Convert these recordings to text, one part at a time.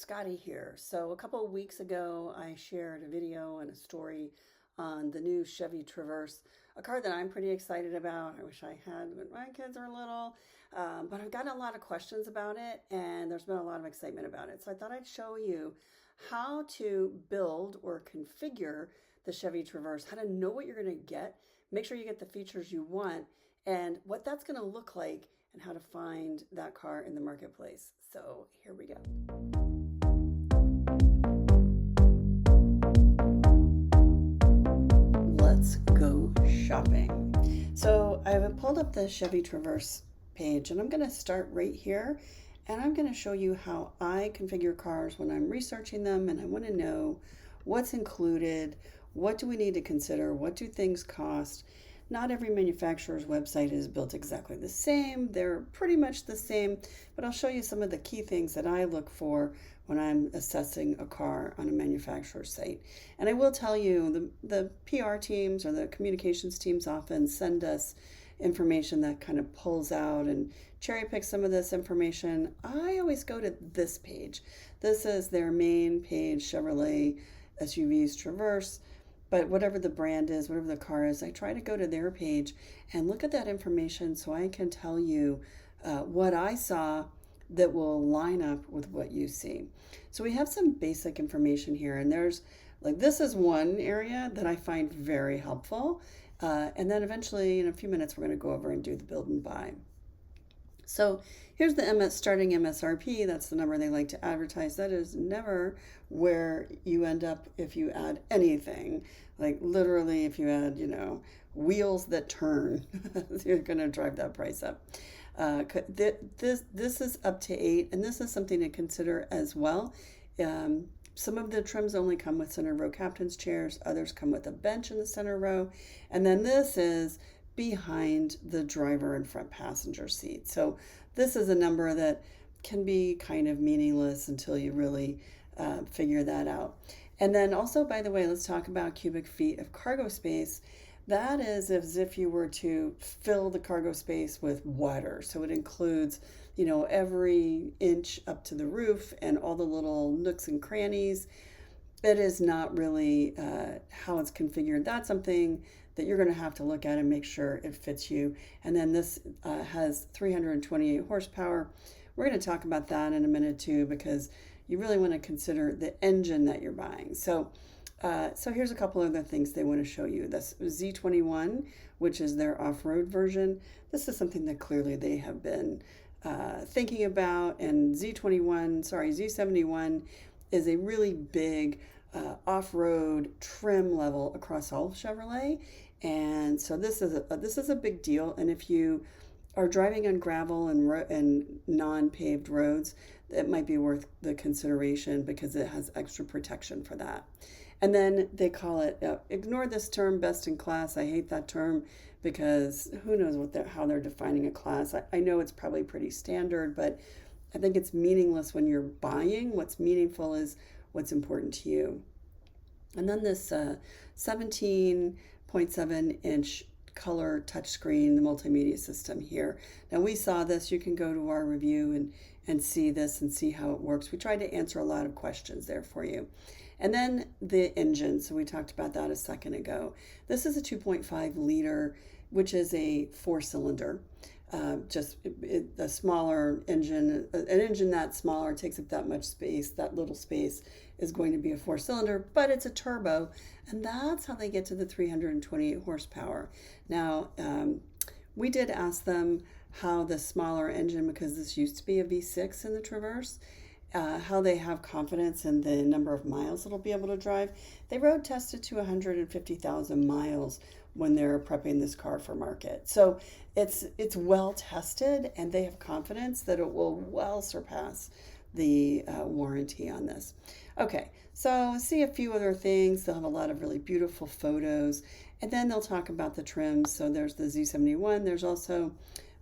Scotty here. So a couple of weeks ago, I shared a video and a story on the new Chevy Traverse, a car that I'm pretty excited about. I wish I had when my kids are little, but I've gotten a lot of questions about it, and there's been a lot of excitement about it. So I thought I'd show you how to build or configure the Chevy Traverse, how to know what you're going to get, make sure you get the features you want, and what that's going to look like, and how to find that car in the marketplace. So here we go. Let's go shopping. So I've pulled up the Chevy Traverse page, and I'm going to start right here, and I'm going to show you how I configure cars when I'm researching them, and I want to know what's included, what do we need to consider, what do things cost. Not every manufacturer's website is built exactly the same. They're pretty much the same, but I'll show you some of the key things that I look for when I'm assessing a car on a manufacturer's site. And I will tell you, the PR teams or the communications teams often send us information that kind of pulls out and cherry picks some of this information. I always go to this page. This is their main page, Chevrolet SUVs Traverse. But whatever the brand is, whatever the car is, I try to go to their page and look at that information so I can tell you what I saw that will line up with what you see. So we have some basic information here, and there's this is one area that I find very helpful. And then eventually in a few minutes, we're going to go over and do the build and buy. So here's the starting MSRP. That's the number they like to advertise. That is never where you end up if you add anything. Like literally, if you add, wheels that turn, you're going to drive that price up. This is up to 8, and this is something to consider as well. Some of the trims only come with center row captain's chairs. Others come with a bench in the center row. And then this is behind the driver and front passenger seat. So this is a number that can be kind of meaningless until you really figure that out. And then also, by the way, let's talk about cubic feet of cargo space. That is as if you were to fill the cargo space with water. So it includes, every inch up to the roof and all the little nooks and crannies. It is not really how it's configured. That's something that you're going to have to look at and make sure it fits you. And then this has 328 horsepower. We're going to talk about that in a minute too, because you really want to consider the engine that you're buying. So here's a couple other things they want to show you. This Z21, which is their off-road version. This is something that clearly they have been thinking about. And Z71 is a really big off-road trim level across all of Chevrolet. And so this is a big deal. And if you are driving on gravel and non-paved roads, it might be worth the consideration because it has extra protection for that. And then they call it, ignore this term, best in class. I hate that term because who knows how they're defining a class. I know it's probably pretty standard, but I think it's meaningless when you're buying. What's meaningful is what's important to you. And then this 17.7-inch color touchscreen, the multimedia system here. Now we saw this. You can go to our review and see this and see how it works. We tried to answer a lot of questions there for you. And then the engine. So we talked about that a second ago. This is a 2.5 liter, which is a 4-cylinder. Just a smaller engine. An engine that smaller takes up that much space. That little space is going to be a 4-cylinder, but it's a turbo, and that's how they get to the 328 horsepower. Now, we did ask them how the smaller engine, because this used to be a V6 in the Traverse, how they have confidence in the number of miles it'll be able to drive. They road tested to 150,000 miles when they're prepping this car for market. So it's well tested, and they have confidence that it will well surpass the warranty on this. Okay, so see a few other things. They'll have a lot of really beautiful photos, and then they'll talk about the trims. So there's the Z71. There's also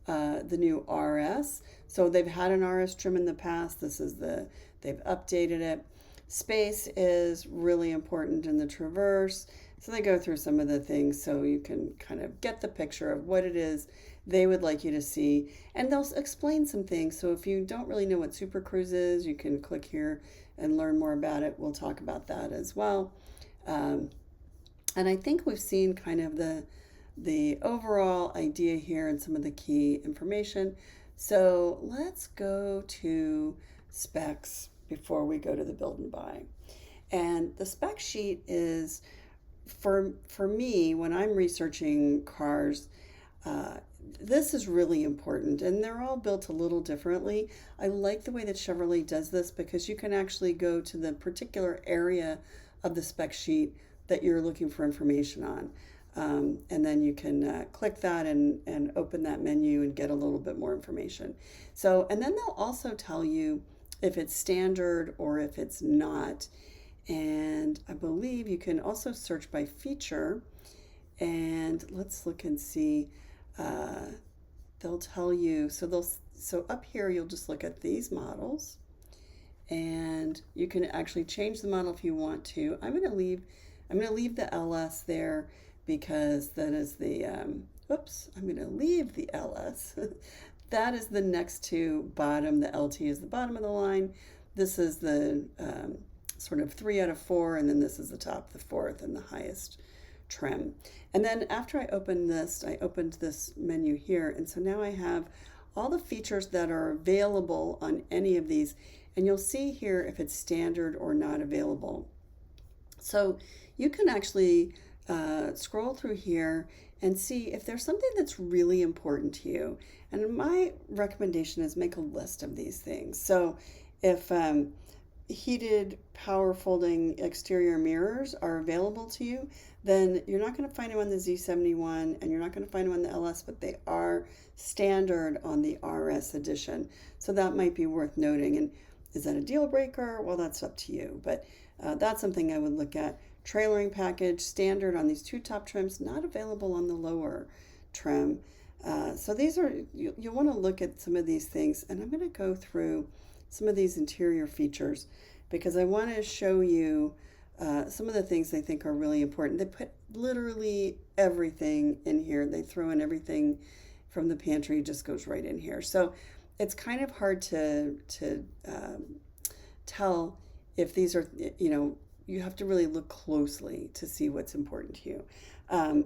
the new RS. So they've had an RS trim in the past. They've updated it. Space is really important in the Traverse. So they go through some of the things so you can kind of get the picture of what it is they would like you to see. And they'll explain some things. So if you don't really know what Super Cruise is, you can click here and learn more about it. We'll talk about that as well. Um, and I think we've seen kind of the overall idea here and some of the key information. So let's go to specs before we go to the build and buy. And the spec sheet is for me when I'm researching cars. Uh, this is really important, and they're all built a little differently. I like the way that Chevrolet does this because you can actually go to the particular area of the spec sheet that you're looking for information on. And then you can click that and open that menu and get a little bit more information. So, and then they'll also tell you if it's standard or if it's not. And I believe you can also search by feature. And let's look and see. They'll tell you. So up here you'll just look at these models, and you can actually change the model if you want to. I'm going to leave the LS there because that is the, oops, I'm going to leave the LS. That is the next to bottom. The LT is the bottom of the line. This is the sort of 3 out of 4, and then this is the top, the 4th, and the highest trim. And then after I opened this menu here, and so now I have all the features that are available on any of these, and you'll see here if it's standard or not available. So you can actually scroll through here and see if there's something that's really important to you. And my recommendation is make a list of these things. So if heated power folding exterior mirrors are available to you, then you're not going to find them on the Z71 and you're not going to find them on the LS, but they are standard on the RS edition. So that might be worth noting. And is that a deal breaker? Well, that's up to you, but that's something I would look at. Trailering package, standard on these 2 top trims, not available on the lower trim. So these are, you want to look at some of these things, and I'm going to go through some of these interior features because I want to show you some of the things I think are really important. They put literally everything in here. They throw in everything from the pantry, just goes right in here. So it's kind of hard to tell if these are, you have to really look closely to see what's important to you.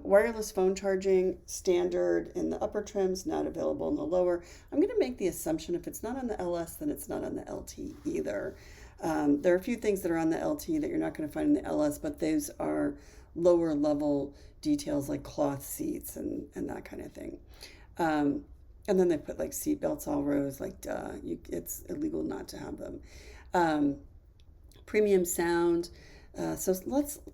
Wireless phone charging, standard in the upper trims, not available in the lower. I'm going to make the assumption if it's not on the LS, then it's not on the LT either. There are a few things that are on the LT that you're not going to find in the LS, but those are lower level details like cloth seats and that kind of thing. And then they put like seat belts all rows, like duh, it's illegal not to have them. Premium sound. So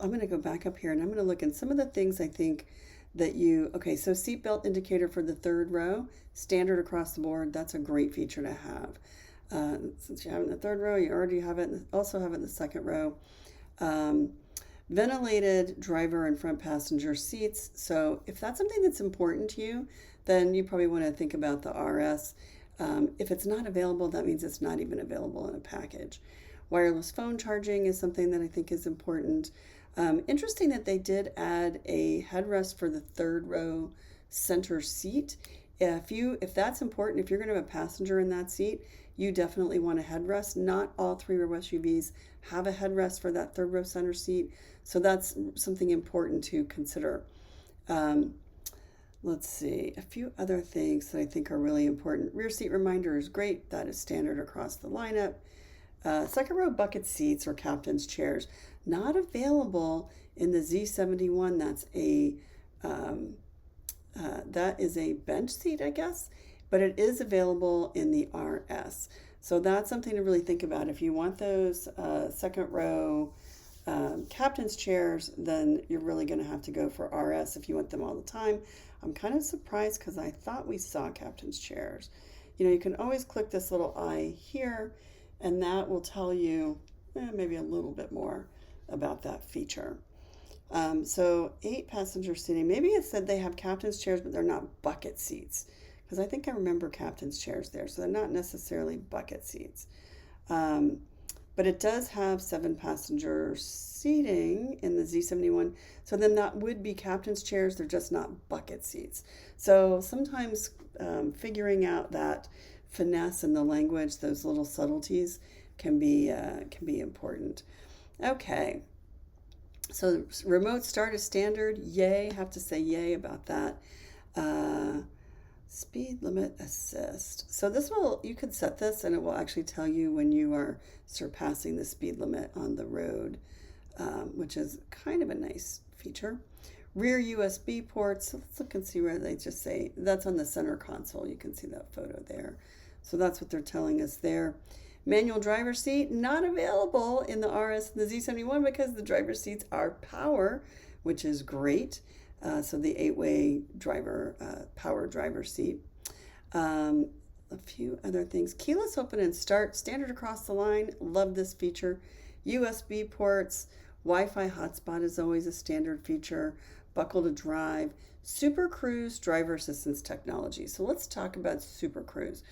I'm going to go back up here and I'm going to look at some of the things I think that so seatbelt indicator for the 3rd row, standard across the board. That's a great feature to have. Since you have it in the 3rd row, you already have it, also have it in the 2nd row. Ventilated driver and front passenger seats. So if that's something that's important to you, then you probably want to think about the RS. If it's not available, that means it's not even available in a package. Wireless phone charging is something that I think is important. Interesting that they did add a headrest for the 3rd row center seat. If that's important, if you're going to have a passenger in that seat, you definitely want a headrest. Not all 3-row SUVs have a headrest for that 3rd row center seat, so that's something important to consider. Let's see, a few other things that I think are really important. Rear seat reminder is great. That is standard across the lineup. 2nd row bucket seats or captain's chairs, not available in the Z71. That is a bench seat, I guess, but it is available in the RS. So that's something to really think about. If you want those 2nd row captain's chairs, then you're really going to have to go for RS if you want them all the time. I'm kind of surprised because I thought we saw captain's chairs. You can always click this little eye here, and that will tell you maybe a little bit more about that feature. So 8 passenger seating. Maybe it said they have captain's chairs, but they're not bucket seats. Because I think I remember captain's chairs there. So they're not necessarily bucket seats. but it does have 7-passenger seating in the Z71. So then that would be captain's chairs. They're just not bucket seats. So sometimes figuring out that finesse in the language, those little subtleties, can be important. Okay. So remote start is standard. Yay, have to say yay about that. Speed limit assist. So this will, you can set this and it will actually tell you when you are surpassing the speed limit on the road, which is kind of a nice feature. Rear USB ports. So let's look and see where they just say, that's on the center console. You can see that photo there. So that's what they're telling us there. Manual driver's seat, not available in the RS and the Z71 because the driver's seats are power, which is great. So the 8-way driver, power driver seat. A few other things. Keyless open and start, standard across the line. Love this feature. USB ports, Wi-Fi hotspot is always a standard feature. Buckle to drive. Super Cruise driver assistance technology. So let's talk about Super Cruise.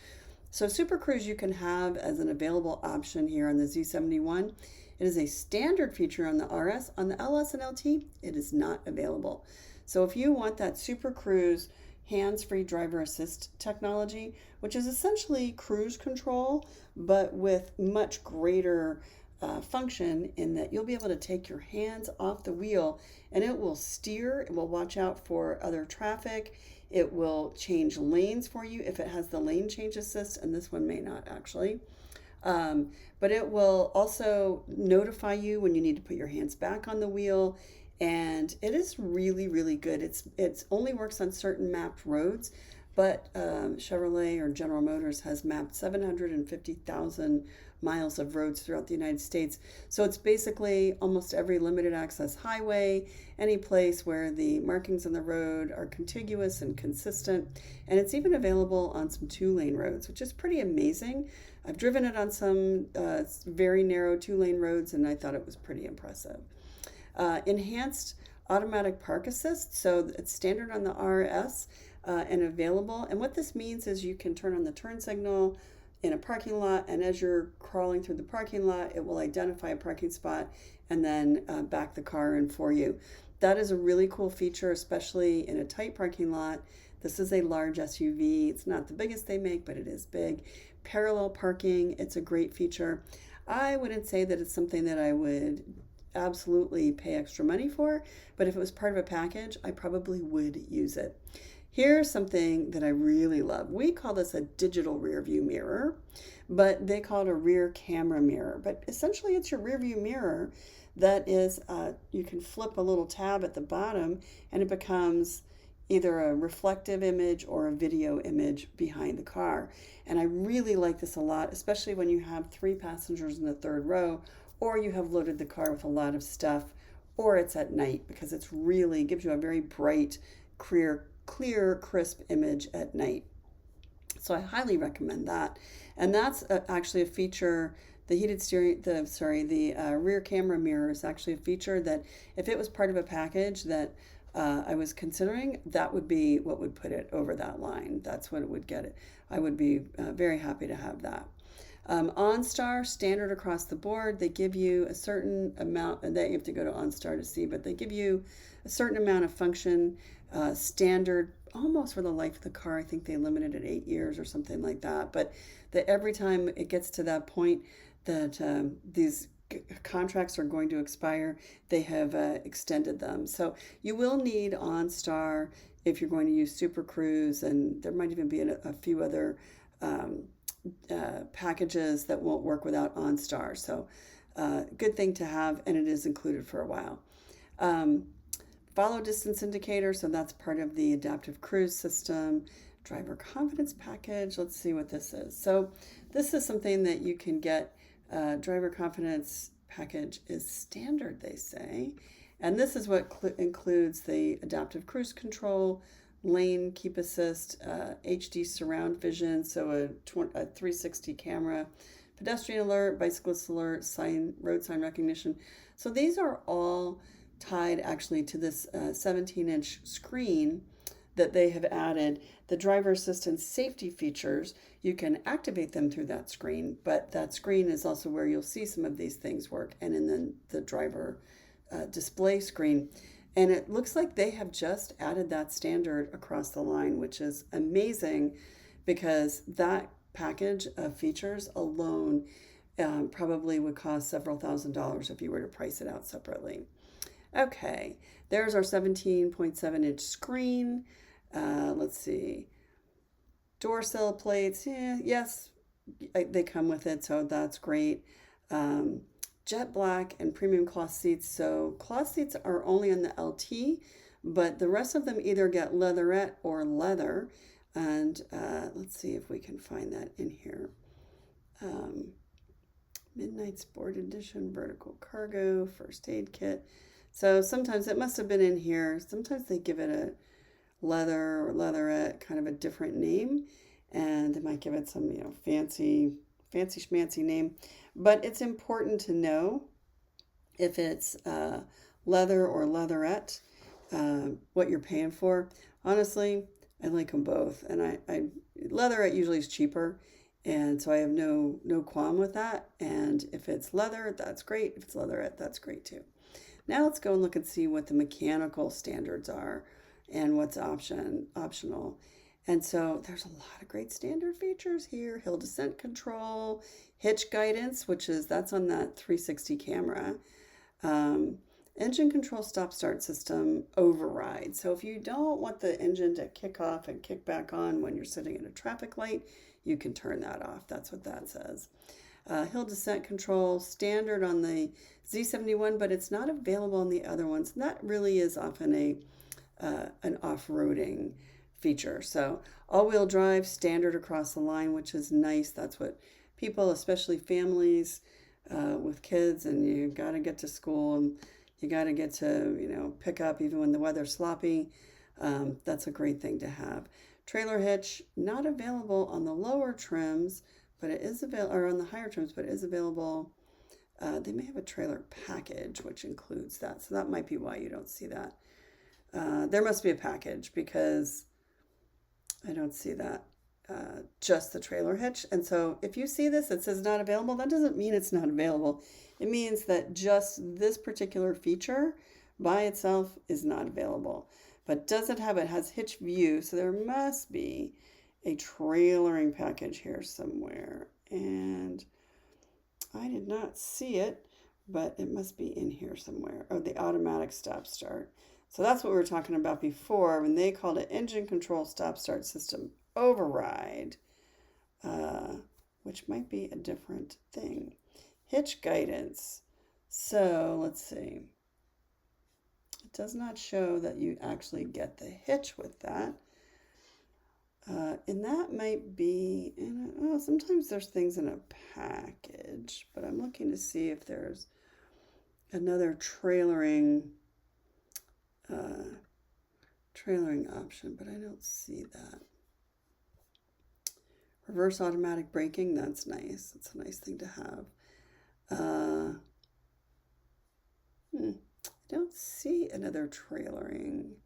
So Super Cruise you can have as an available option here on the Z71. It is a standard feature on the RS. On the LS and LT, it is not available. So if you want that Super Cruise hands-free driver assist technology, which is essentially cruise control, but with much greater function in that you'll be able to take your hands off the wheel and it will steer, it will watch out for other traffic. It will change lanes for you if it has the lane change assist, and this one may not actually. But it will also notify you when you need to put your hands back on the wheel, and it is really, really good. It's only works on certain mapped roads, but Chevrolet or General Motors has mapped 750,000 miles of roads throughout the United States. So it's basically almost every limited access highway, any place where the markings on the road are contiguous and consistent. And it's even available on some 2-lane roads, which is pretty amazing. I've driven it on some very narrow 2-lane roads, and I thought it was pretty impressive. Enhanced automatic park assist. So it's standard on the RS and available. And what this means is you can turn on the turn signal in a parking lot, and as you're crawling through the parking lot, it will identify a parking spot and then back the car in for you. That is a really cool feature, especially in a tight parking lot. This is a large SUV. It's not the biggest they make, but it is big. Parallel parking, it's a great feature. I wouldn't say that it's something that I would absolutely pay extra money for, but if it was part of a package, I probably would use it. Here's something that I really love. We call this a digital rear view mirror, but they call it a rear camera mirror. But essentially it's your rear view mirror that is, you can flip a little tab at the bottom and it becomes either a reflective image or a video image behind the car. And I really like this a lot, especially when you have 3 passengers in the 3rd row, or you have loaded the car with a lot of stuff, or it's at night, because it's really gives you a very bright, clear, crisp image at night. So I highly recommend that. And that's actually a feature. The heated steering, the rear camera mirror is actually a feature that if it was part of a package that I was considering, that would be what would put it over that line. That's what it would get it. I would be very happy to have that. OnStar, standard across the board. They give you a certain amount, and that you have to go to OnStar to see, but they give you a certain amount of function, standard, almost for the life of the car. I think they limited it 8 years or something like that. But that every time it gets to that point that these contracts are going to expire, they have extended them. So you will need OnStar if you're going to use Super Cruise, and there might even be a few other packages that won't work without OnStar. So good thing to have, and it is included for a while. Follow distance indicator, so that's part of the adaptive cruise system. Driver confidence package, let's see what this is. So this is something that you can get. Driver confidence package is standard, they say. And this is what includes the adaptive cruise control, lane keep assist, HD surround vision, so a 360 camera, pedestrian alert, bicyclist alert, road sign recognition. So these are all tied actually to this 17-inch screen that they have added the driver assistance safety features. You can activate them through that screen, but that screen is also where you'll see some of these things work, and in the driver display screen. And it looks like they have just added that standard across the line, which is amazing because that package of features alone probably would cost several $1,000s if you were to price it out separately. Okay, there's our 17.7-inch screen. Let's see. Door sill plates, yes, they come with it, so that's great. Jet black and premium cloth seats. So cloth seats are only on the LT, but the rest of them either get leatherette or leather. And let's see if we can find that in here. Midnight Sport Edition, vertical cargo, first aid kit. So sometimes it must have been in here. Sometimes they give it a leather or leatherette, kind of a different name, and they might give it some, fancy schmancy name. But it's important to know if it's leather or leatherette, what you're paying for. Honestly, I like them both, and I leatherette usually is cheaper, and so I have no qualm with that. And if it's leather, that's great. If it's leatherette, that's great too. Now let's go and look and see what the mechanical standards are and what's optional. And so there's a lot of great standard features here. Hill descent control, hitch guidance, that's on that 360 camera. Engine control stop-start system override. So if you don't want the engine to kick off and kick back on when you're sitting at a traffic light, you can turn that off. That's what that says. Hill descent control, standard on the Z71, but it's not available on the other ones. And that really is often an off-roading feature. So all-wheel drive, standard across the line, which is nice. That's what people, especially families with kids, and you got to get to school and you got to get to, pick up even when the weather's sloppy. That's a great thing to have. Trailer hitch, not available on the lower trims, but it is available, or on the higher trims, but it is available. They may have a trailer package, which includes that. So that might be why you don't see that. There must be a package because I don't see that. Just the trailer hitch. And so if you see this, it says not available. That doesn't mean it's not available. It means that just this particular feature by itself is not available. But it has hitch view. So there must be a trailering package here somewhere. And I did not see it, but it must be in here somewhere. Oh, the automatic stop start. So that's what we were talking about before when they called it engine control stop start system override, which might be a different thing. Hitch guidance. So let's see. It does not show that you actually get the hitch with that. And that might be, sometimes there's things in a package, but I'm looking to see if there's another trailering option, but I don't see that. Reverse automatic braking, that's nice. It's a nice thing to have. I don't see another trailering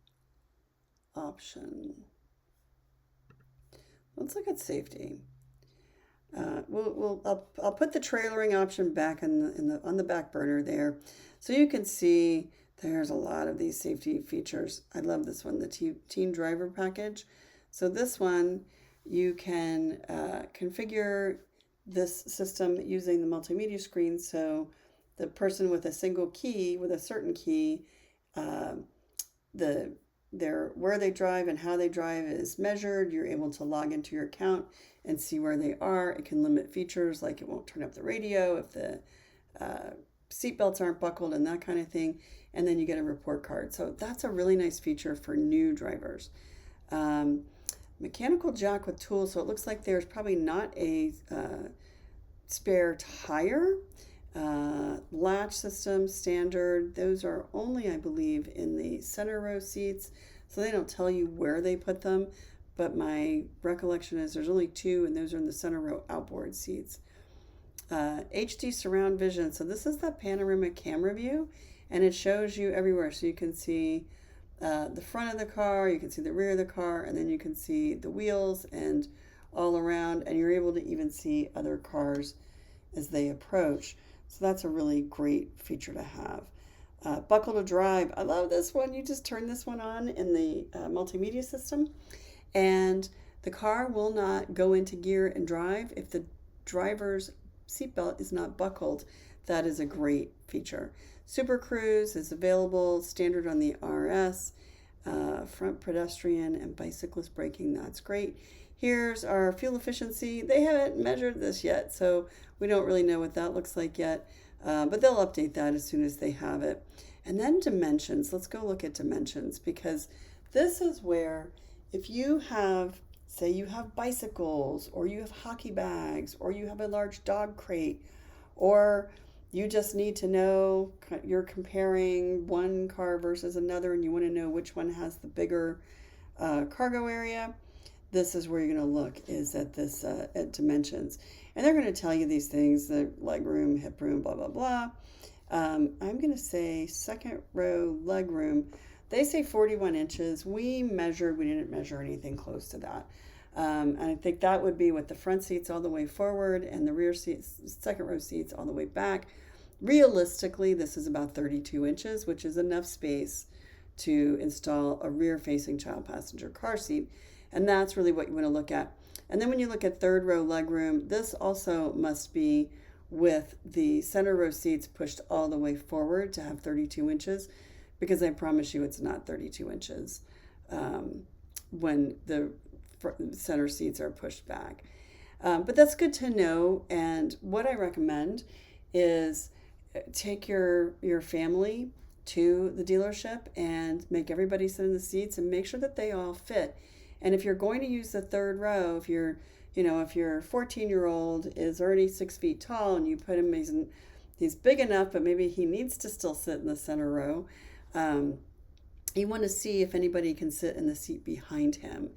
option. Let's look at safety. I'll put the trailering option back on the back burner there, so you can see there's a lot of these safety features. I love this one, the Teen Driver package. So this one, you can configure this system using the multimedia screen. So the person with a single key, with a certain key, where they drive and how they drive is measured. You're able to log into your account and see where they are. It can limit features like it won't turn up the radio if the seatbelts aren't buckled and that kind of thing. And then you get a report card. So that's a really nice feature for new drivers. Mechanical jack with tools. So it looks like there's probably not a spare tire. Latch system, standard. Those are only, I believe, in the center row seats. So they don't tell you where they put them. But my recollection is there's only 2, and those are in the center row outboard seats. HD surround vision. So this is that panoramic camera view, and it shows you everywhere. So you can see the front of the car, you can see the rear of the car, and then you can see the wheels and all around, and you're able to even see other cars as they approach. So that's a really great feature to have. Buckle to drive. I love this one. You just turn this one on in the multimedia system, and the car will not go into gear and drive if the driver's seatbelt is not buckled. That is a great feature. Super Cruise is available, standard on the RS. Front pedestrian and bicyclist braking, that's great. Here's our fuel efficiency. They haven't measured this yet, so we don't really know what that looks like yet, but they'll update that as soon as they have it. And then dimensions. Let's go look at dimensions, because this is where if you have, say you have bicycles, or you have hockey bags, or you have a large dog crate, or you just need to know, you're comparing one car versus another and you want to know which one has the bigger cargo area, this is where you're going to look, is at this at dimensions. And they're going to tell you these things, the leg room, hip room, blah, blah, blah. I'm going to say second row leg room. They say 41 inches. We didn't measure anything close to that. And I think that would be with the front seats all the way forward and the rear seats, second row seats all the way back. Realistically, this is about 32 inches, which is enough space to install a rear-facing child passenger car seat. And that's really what you want to look at. And then when you look at third row legroom, this also must be with the center row seats pushed all the way forward to have 32 inches, because I promise you it's not 32 inches when the center seats are pushed back. But that's good to know. And what I recommend is take your family to the dealership and make everybody sit in the seats and make sure that they all fit. And if you're going to use the third row, if your 14-year-old is already 6 feet tall and you put him, he's big enough, but maybe he needs to still sit in the center row. You want to see if anybody can sit in the seat behind him.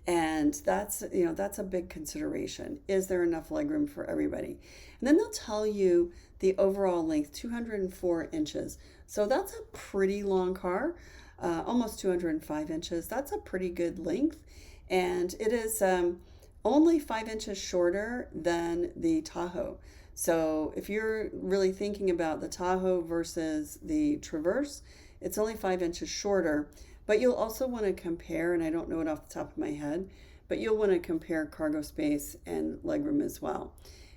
And that's a big consideration. Is there enough legroom for everybody? And then they'll tell you the overall length, 204 inches. So that's a pretty long car, almost 205 inches. That's a pretty good length. And it is only 5 inches shorter than the Tahoe. So if you're really thinking about the Tahoe versus the Traverse, it's only 5 inches shorter. But you'll also want to compare, and I don't know it off the top of my head, but you'll want to compare cargo space and legroom as well.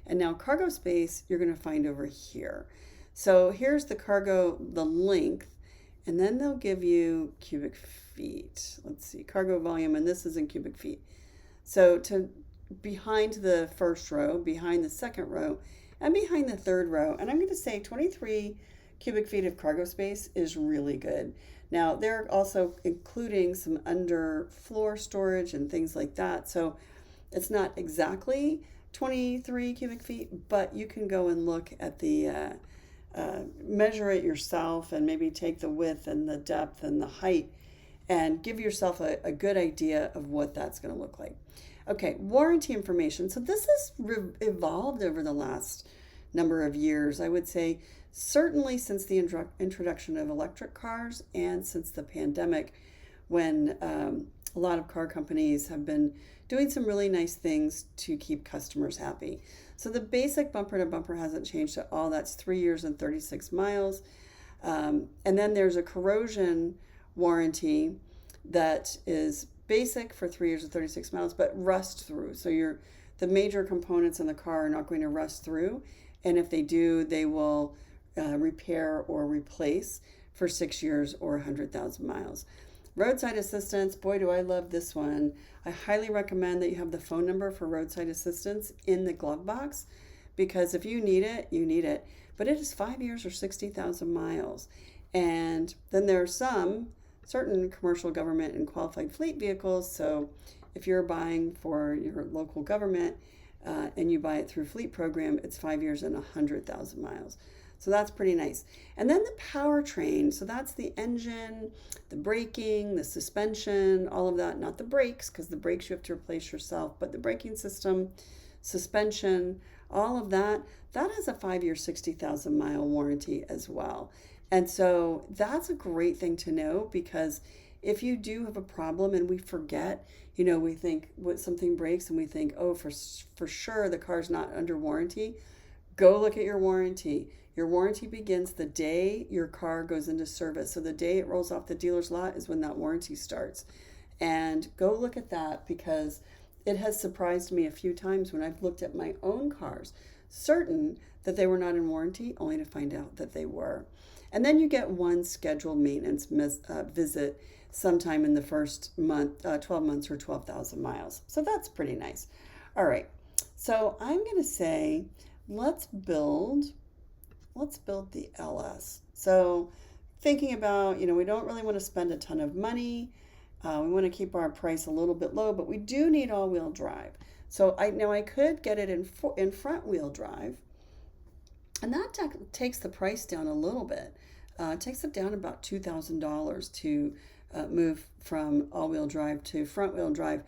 And now cargo space, you're going to find over here. So here's the cargo, the length, and then they'll give you cubic feet. Let's see, cargo volume, and this is in cubic feet. So to behind the first row, behind the second row, and behind the third row, and I'm going to say 23 cubic feet of cargo space is really good. Now, they're also including some underfloor storage and things like that. So it's not exactly 23 cubic feet, but you can go and look at the, measure it yourself and maybe take the width and the depth and the height and give yourself a good idea of what that's going to look like. Okay, warranty information. So this has evolved over the last number of years. I would say certainly since the introduction of electric cars and since the pandemic, when a lot of car companies have been doing some really nice things to keep customers happy. So the basic bumper to bumper hasn't changed at all. That's 3 years and 36 miles. And then there's a corrosion warranty that is basic for 3 years and 36 miles, but rust through. So the major components in the car are not going to rust through. And if they do, they will repair or replace for 6 years or 100,000 miles. Roadside assistance, boy, do I love this one. I highly recommend that you have the phone number for roadside assistance in the glove box, because if you need it, you need it. But it is 5 years or 60,000 miles. And then there are some certain commercial, government, and qualified fleet vehicles. So if you're buying for your local government and you buy it through fleet program, it's 5 years and 100,000 miles. So that's pretty nice. And then the powertrain, so that's the engine, the braking, the suspension, all of that, not the brakes, because the brakes you have to replace yourself, but the braking system, suspension, all of that, that has a 5 year, 60,000 mile warranty as well. And so that's a great thing to know, because if you do have a problem and we forget, we think what something breaks and we think, oh, for sure the car's not under warranty, go look at your warranty. Your warranty begins the day your car goes into service. So the day it rolls off the dealer's lot is when that warranty starts. And go look at that, because it has surprised me a few times when I've looked at my own cars, certain that they were not in warranty, only to find out that they were. And then you get one scheduled maintenance visit sometime in the first month, 12 months or 12,000 miles. So that's pretty nice. All right. So I'm going to say, let's build the LS. So thinking about, we don't really want to spend a ton of money. We want to keep our price a little bit low, but we do need all-wheel drive. So I could get it in front-wheel drive, and that takes the price down a little bit. It takes it down about $2,000 to move from all-wheel drive to front-wheel drive.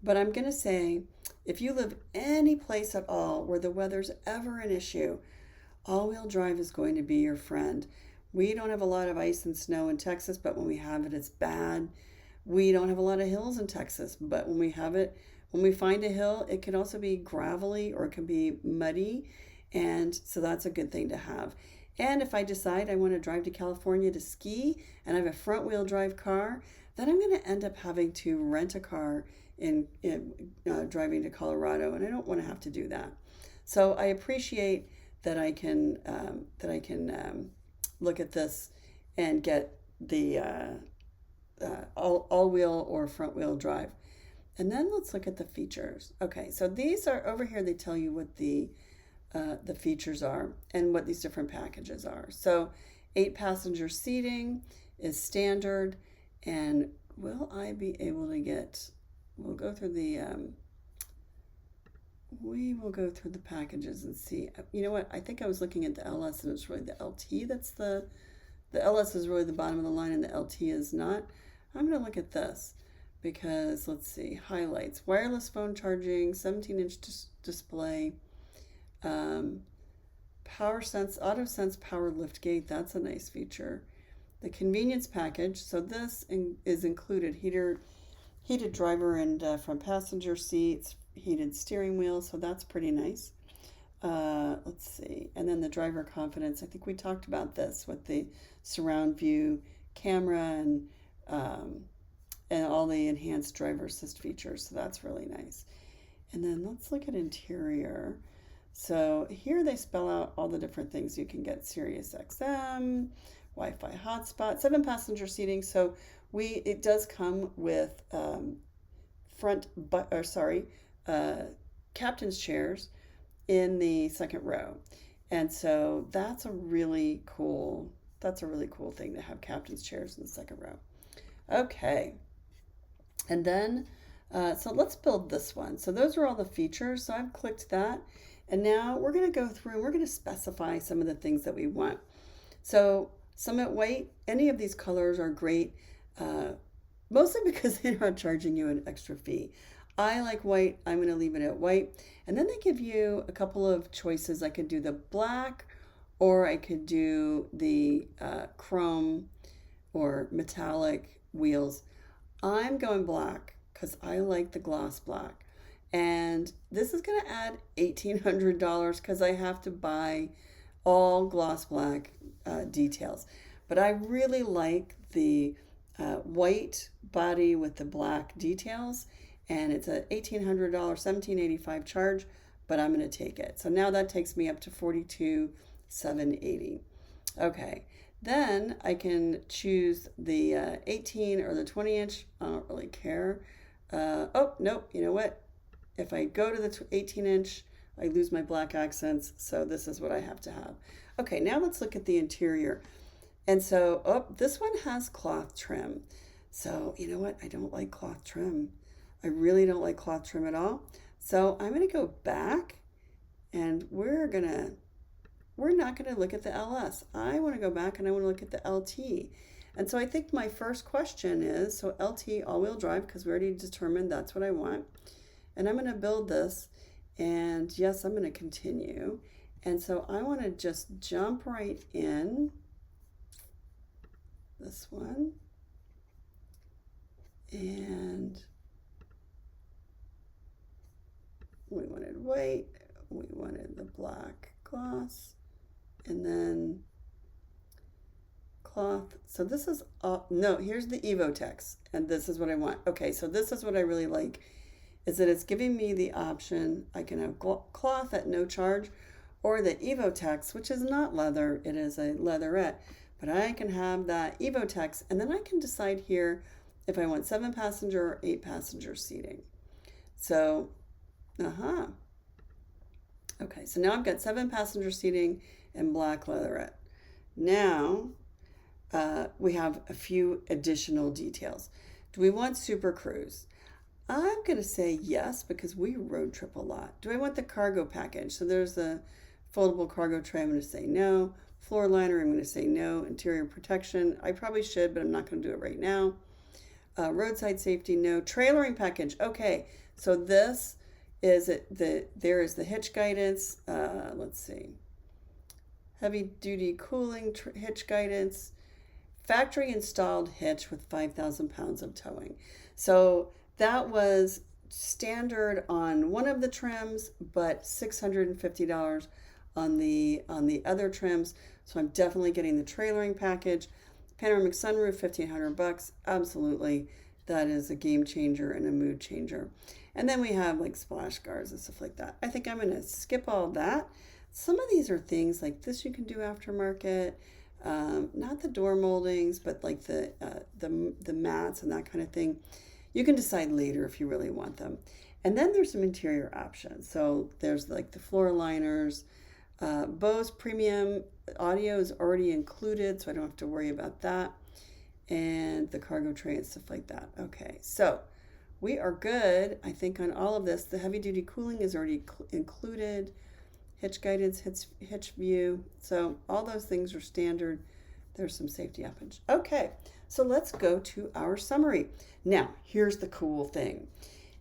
But I'm going to say, if you live any place at all where the weather's ever an issue, all-wheel drive is going to be your friend. We don't have a lot of ice and snow in Texas, but when we have it, it's bad. We don't have a lot of hills in Texas, but when we have it, when we find a hill, it can also be gravelly or it can be muddy. And so that's a good thing to have. And if I decide I want to drive to California to ski and I have a front wheel drive car, then I'm going to end up having to rent a car in driving to Colorado. And I don't want to have to do that. So I appreciate that I can look at this and get the all-wheel or front-wheel drive. And then let's look at the features. Okay, so these are over here. They tell you what the features are and what these different packages are. So 8-passenger seating is standard. And will I be able to get, we'll go through the we will go through the packages and see. You know what? I think I was looking at the LS and it's really the LT that's the LS is really the bottom of the line and the LT is not. I'm going to look at this because let's see. Highlights: wireless phone charging, 17-inch display, power sense, auto sense power lift gate. That's a nice feature. The convenience package. So this is included: heated driver and front passenger seats, heated steering wheel, so that's pretty nice. Let's see, and then the driver confidence. I think we talked about this with the surround view camera and all the enhanced driver assist features, so that's really nice. And then let's look at interior. So here they spell out all the different things you can get: Sirius XM, Wi-Fi hotspot, 7-passenger seating. So it does come with captain's chairs in the second row. And so that's a really cool thing to have captain's chairs in the second row. Okay. And then, so let's build this one. So those are all the features. So I've clicked that. And now we're going to go through and we're going to specify some of the things that we want. So Summit White, any of these colors are great, mostly because they're not charging you an extra fee. I like white. I'm going to leave it at white. And then they give you a couple of choices. I could do the black, or I could do the chrome or metallic wheels. I'm going black because I like the gloss black. And this is going to add $1,800 because I have to buy all gloss black details. But I really like the white body with the black details. And it's a $1,800, $1,785 charge, but I'm going to take it. So now that takes me up to $42,780. Okay, then I can choose the 18 or the 20-inch. I don't really care. Oh, nope, you know what? If I go to the 18-inch, I lose my black accents, so this is what I have to have. Okay, now let's look at the interior. And so, this one has cloth trim. So, you know what? I don't like cloth trim. I really don't like cloth trim at all. So I'm going to go back and we're not going to look at the LS. I want to go back and I want to look at the LT. And so I think my first question is, so LT all-wheel drive, because we already determined that's what I want. And I'm going to build this, and yes, I'm going to continue. And so I want to just jump right in this one. And we wanted white, we wanted the black gloss, and then cloth. So this is, no, here's the Evotex, and this is what I want. Okay, so this is what I really like, is that it's giving me the option. I can have cloth at no charge, or the Evotex, which is not leather, it is a leatherette, but I can have that Evotex, and then I can decide here if I want 7-passenger or 8-passenger seating. So, okay, so now I've got 7-passenger seating and black leatherette. Now, we have a few additional details. Do we want Super Cruise? I'm going to say yes, because we road trip a lot. Do I want the cargo package? So there's the foldable cargo tray. I'm going to say no. Floor liner, I'm going to say no. Interior protection, I probably should, but I'm not going to do it right now. Roadside safety, no. Trailering package, okay. So this is there is the hitch guidance. Let's see. Heavy duty cooling hitch guidance. Factory installed hitch with 5,000 pounds of towing. So that was standard on one of the trims, but $650 on the other trims. So I'm definitely getting the trailering package. Panoramic sunroof, $1,500. Absolutely, that is a game changer and a mood changer. And then we have like splash guards and stuff like that. I think I'm going to skip all that. Some of these are things like this you can do aftermarket. Not the door moldings, but like the mats and that kind of thing. You can decide later if you really want them. And then there's some interior options. So there's like the floor liners. Bose premium audio is already included, so I don't have to worry about that. And the cargo tray and stuff like that. Okay, so we are good, I think, on all of this. The heavy duty cooling is already included. Hitch guidance, hitch view. So all those things are standard. There's some safety options. Okay, so let's go to our summary. Now, here's the cool thing.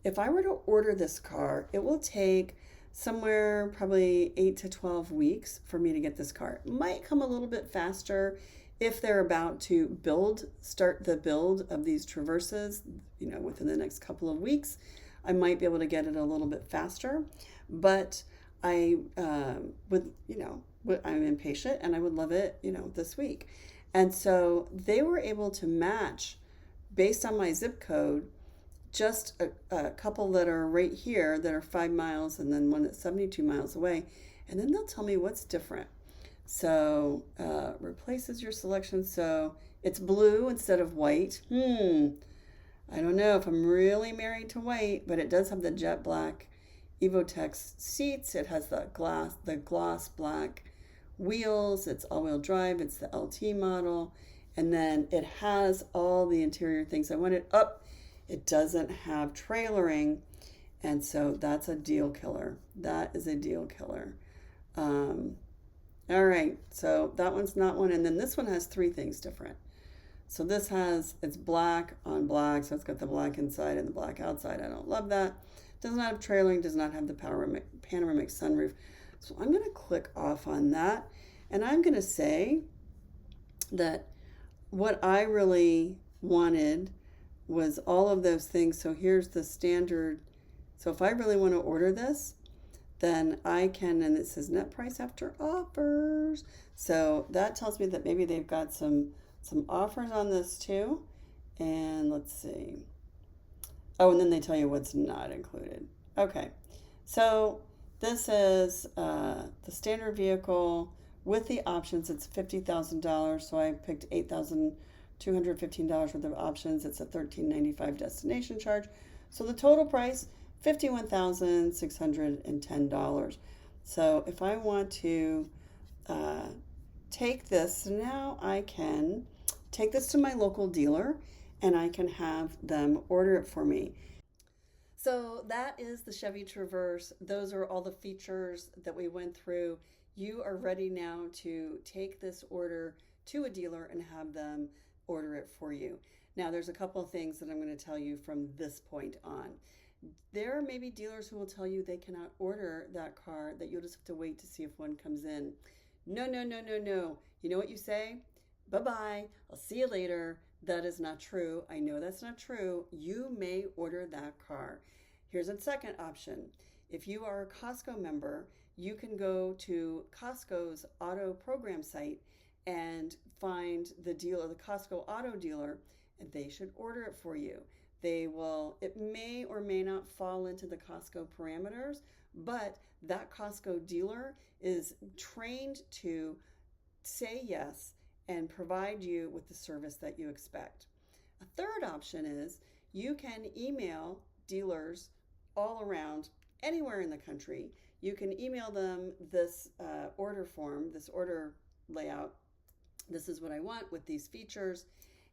If I were to order this car, it will take somewhere probably 8 to 12 weeks for me to get this car. It might come a little bit faster if they're about to start the build of these Traverses, within the next couple of weeks. I might be able to get it a little bit faster, but I I'm impatient and I would love it, this week. And so they were able to match, based on my zip code, just a couple that are right here that are 5 miles and then one that's 72 miles away. And then they'll tell me what's different. So replaces your selection. So it's blue instead of white. I don't know if I'm really married to white, but it does have the jet black Evotex seats. It has the gloss black wheels. It's all-wheel drive. It's the LT model. And then it has all the interior things I wanted. It doesn't have trailering, and so that's a deal killer. That is a deal killer. All right, so that one's not one. And then this one has 3 things different. So this it's black on black, so it's got the black inside and the black outside. I don't love that. Does not have trailering, does not have the panoramic sunroof. So I'm going to click off on that, and I'm going to say that what I really wanted was all of those things. So here's the standard. So if I really want to order this, then I can, and it says net price after offers. So that tells me that maybe they've got some offers on this too. And let's see. Oh, and then they tell you what's not included. Okay. So this is the standard vehicle with the options. It's $50,000. So I picked $8,215 worth of options. It's a $1,395 destination charge. So the total price, $51,610. So if I want to take this, now I can take this to my local dealer and I can have them order it for me. So that is the Chevy Traverse. Those are all the features that we went through. You are ready now to take this order to a dealer and have them order it for you. Now, there's a couple of things that I'm going to tell you from this point on. There may be dealers who will tell you they cannot order that car, that you'll just have to wait to see if one comes in. No. You know what you say? Bye-bye. I'll see you later. That is not true. I know that's not true. You may order that car. Here's a second option. If you are a Costco member, you can go to Costco's auto program site and find the dealer, the Costco auto dealer, and they should order it for you. It may or may not fall into the Costco parameters, but that Costco dealer is trained to say yes and provide you with the service that you expect. A third option is you can email dealers all around, anywhere in the country. You can email them this order form, this order layout. This is what I want with these features,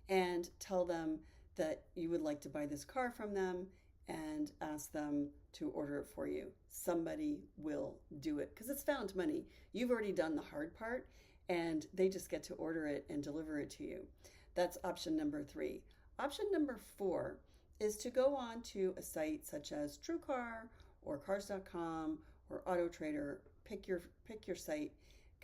and tell them that you would like to buy this car from them and ask them to order it for you. Somebody will do it because it's found money. You've already done the hard part, and they just get to order it and deliver it to you. That's option number 3. Option number 4 is to go on to a site such as TrueCar or Cars.com or AutoTrader. Pick your site,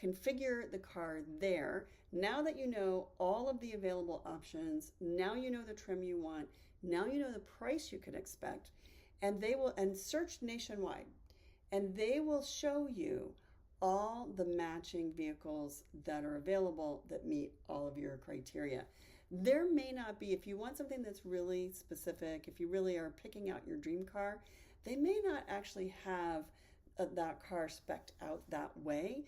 configure the car there. Now that you know all of the available options, now you know the trim you want, now you know the price you can expect, and search nationwide, and they will show you all the matching vehicles that are available that meet all of your criteria. There may not be, if you want something that's really specific, if you really are picking out your dream car, they may not actually have that car spec'd out that way.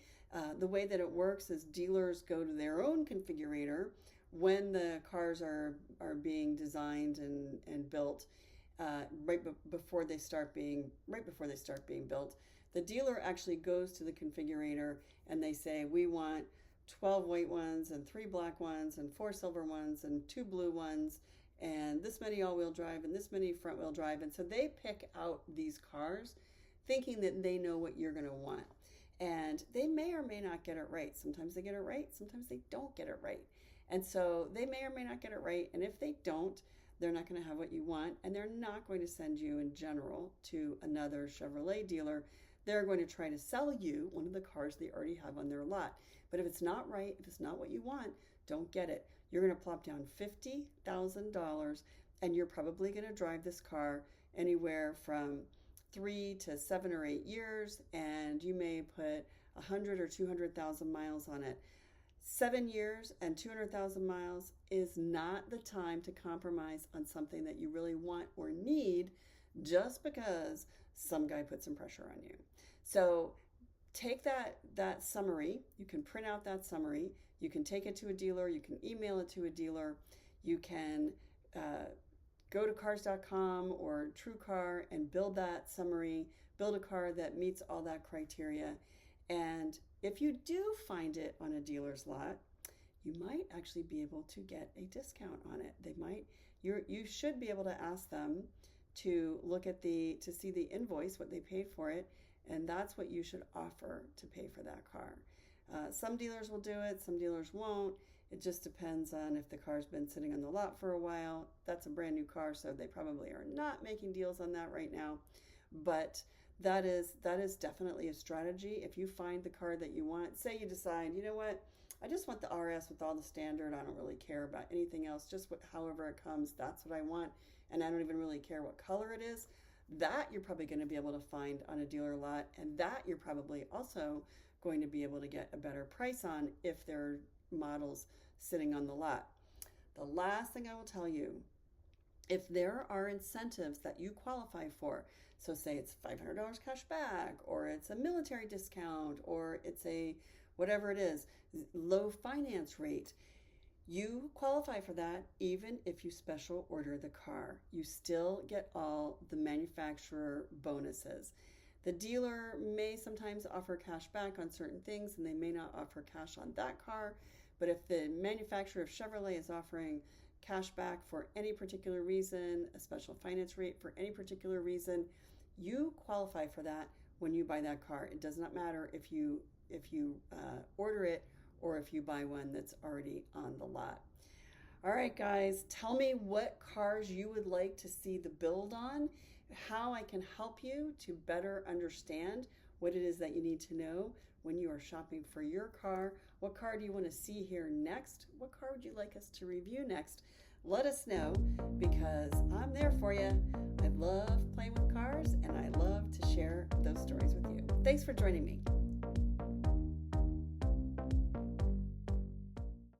The way that it works is dealers go to their own configurator when the cars are being designed and built, right before they start being built. The dealer actually goes to the configurator and they say, we want 12 white ones and 3 black ones and 4 silver ones and 2 blue ones and this many all-wheel drive and this many front-wheel drive. And so they pick out these cars thinking that they know what you're going to want. And they may or may not get it right. Sometimes they get it right, sometimes they don't get it right. And so they may or may not get it right. And if they don't, they're not going to have what you want. And they're not going to send you in general to another Chevrolet dealer. They're going to try to sell you one of the cars they already have on their lot. But if it's not right, if it's not what you want, don't get it. You're going to plop down $50,000 and you're probably going to drive this car anywhere from 3 to 7 or 8 years, and you may put 100 or 200,000 miles on it. 7 years and 200,000 miles is not the time to compromise on something that you really want or need just because some guy put some pressure on you. So take that summary. You can print out that summary. You can take it to a dealer. You can email it to a dealer. You can go to Cars.com or TrueCar and build that summary, build a car that meets all that criteria. And if you do find it on a dealer's lot, you might actually be able to get a discount on it. You should be able to ask them to look at to see the invoice, what they paid for it, and that's what you should offer to pay for that car. Some dealers will do it, some dealers won't. It just depends on if the car's been sitting on the lot for a while. That's a brand new car, so they probably are not making deals on that right now. But that is definitely a strategy. If you find the car that you want, say you decide, you know what, I just want the RS with all the standard. I don't really care about anything else. Just however it comes, that's what I want. And I don't even really care what color it is. That you're probably going to be able to find on a dealer lot. And that you're probably also going to be able to get a better price on if there are models sitting on the lot. The last thing I will tell you, if there are incentives that you qualify for, so say it's $500 cash back, or it's a military discount, or it's a whatever it is, low finance rate, you qualify for that even if you special order the car. You still get all the manufacturer bonuses. The dealer may sometimes offer cash back on certain things, and they may not offer cash on that car. But if the manufacturer of Chevrolet is offering cash back for any particular reason, a special finance rate for any particular reason, you qualify for that when you buy that car. It does not matter if you order it or if you buy one that's already on the lot. All right, guys, tell me what cars you would like to see the build on, how I can help you to better understand what it is that you need to know when you are shopping for your car. What car do you want to see here next? What car would you like us to review next? let us know, because I'm there for you. I love playing with cars and I love to share those stories with you. Thanks for joining me.